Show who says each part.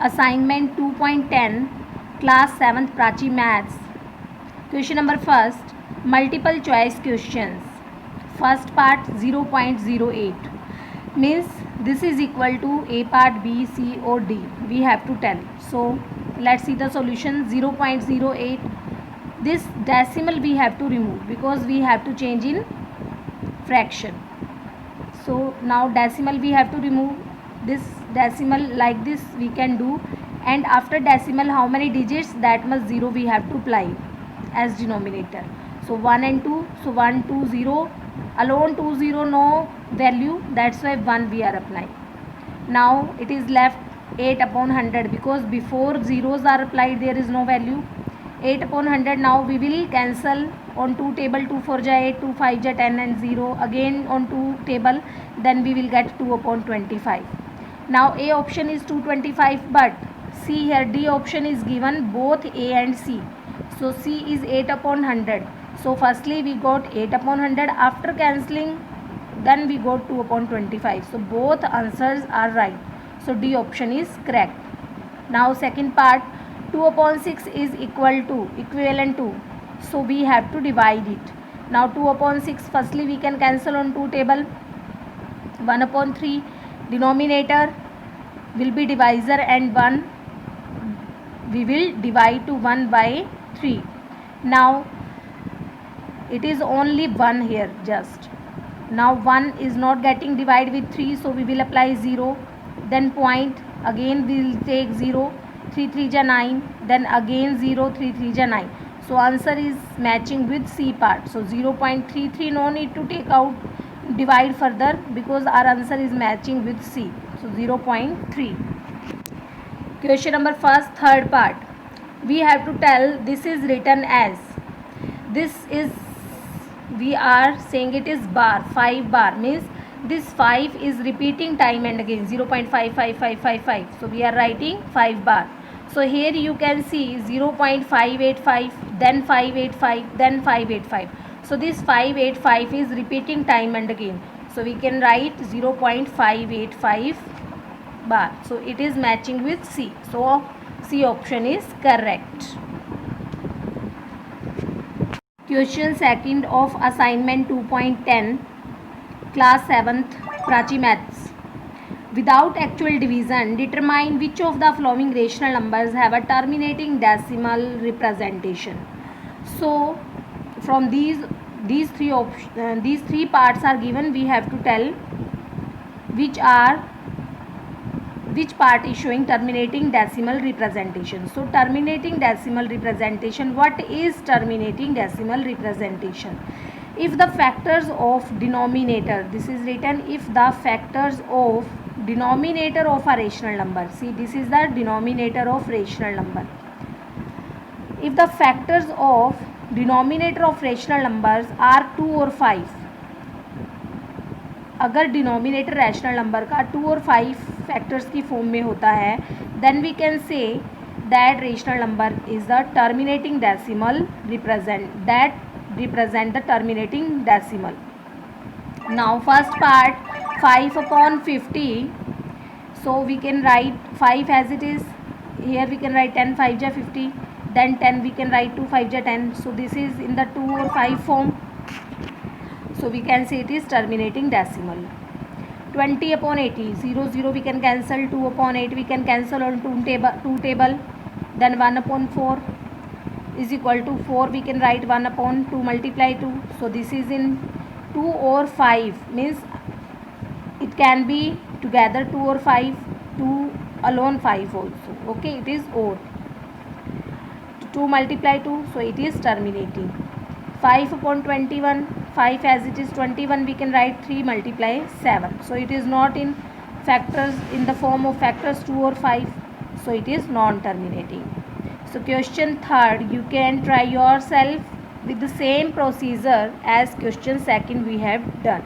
Speaker 1: Assignment 2.10, Class 7th Prachi Maths. Question number first, multiple choice questions. First part 0.08 means this is equal to A part, B, C or D. We have to tell. So let's see the solution. 0.08. This decimal we have to remove because we have to change in fraction. So now decimal we have to remove. This decimal like this we can do, and after decimal how many digits, that much 0 we have to apply as denominator. So 1 and 2, so 1 2 0, alone 2 0 no value, that's why 1 we are applying. Now it is left 8 upon 100 because before zeros are applied there is no value. 8 upon 100. Now we will cancel on 2 table. 2 4 ja 8, 2 5 ja 10 and 0 again on 2 table, then we will get 2 upon 25. Now A option is 225, but C here D option is given both A and C. So C is 8 upon 100. So firstly we got 8 upon 100, after cancelling then we got 2 upon 25. So both answers are right. So D option is correct. Now second part, 2 upon 6 is equivalent to, so we have to divide it. Now 2 upon 6, firstly we can cancel on 2 table. 1 upon 3, denominator will be divisor and 1 we will divide to 1 by 3. Now it is only 1 here just. Now 1 is not getting divided with 3, so we will apply 0. Then point, again we will take 0. 3 3 ja 9, then again 0, 3 3 ja 9. So answer is matching with C part. So 0.33 no need to take out, divide further because our answer is matching with C. So 0.3. Question number first, third part. We have to tell this is written as, this is, we are saying it is bar, 5 bar means this 5 is repeating time and again 0.55555. So we are writing 5 bar. So here you can see 0.585, then 585, then 585. So this 585 is repeating time and again. So we can write 0.585 bar. So it is matching with C. So C option is correct. Question second of assignment 2.10, class 7th Prachi Maths. Without actual division, determine which of the following rational numbers have a terminating decimal representation. So from these three parts are given. We have to tell which part is showing terminating decimal representation. So terminating decimal representation, what is terminating decimal representation? If the factors of denominator, this is written, if the factors of denominator of a rational number, see this is the denominator of rational number. If the factors of denominator of rational numbers are 2 or 5, अगर denominator rational number का 2 और 5 factors की form में होता है, then we can say that rational number is the terminating decimal represent the terminating decimal. Now first part, 5 upon 50. So we can write 5 as it is. Here we can write 10 5 ja 50. Then 10 we can write 2 5 ja 10. So this is in the 2 or 5 form. So we can say it is terminating decimal. 20 upon 80. 0 0 we can cancel. 2 upon 8 we can cancel on 2 table. Then 1 upon 4 is equal to 4, we can write 1 upon 2 multiply 2. So this is in 2 or 5 means it can be together 2 or 5, 2 alone 5 also. Okay, it is or 2 multiply 2, so it is terminating. 5 upon 21, 5 as it is 21 we can write 3 multiply 7. So it is not in factors, in the form of factors 2 or 5, so it is non-terminating. So question third, you can try yourself with the same procedure as question second we have done.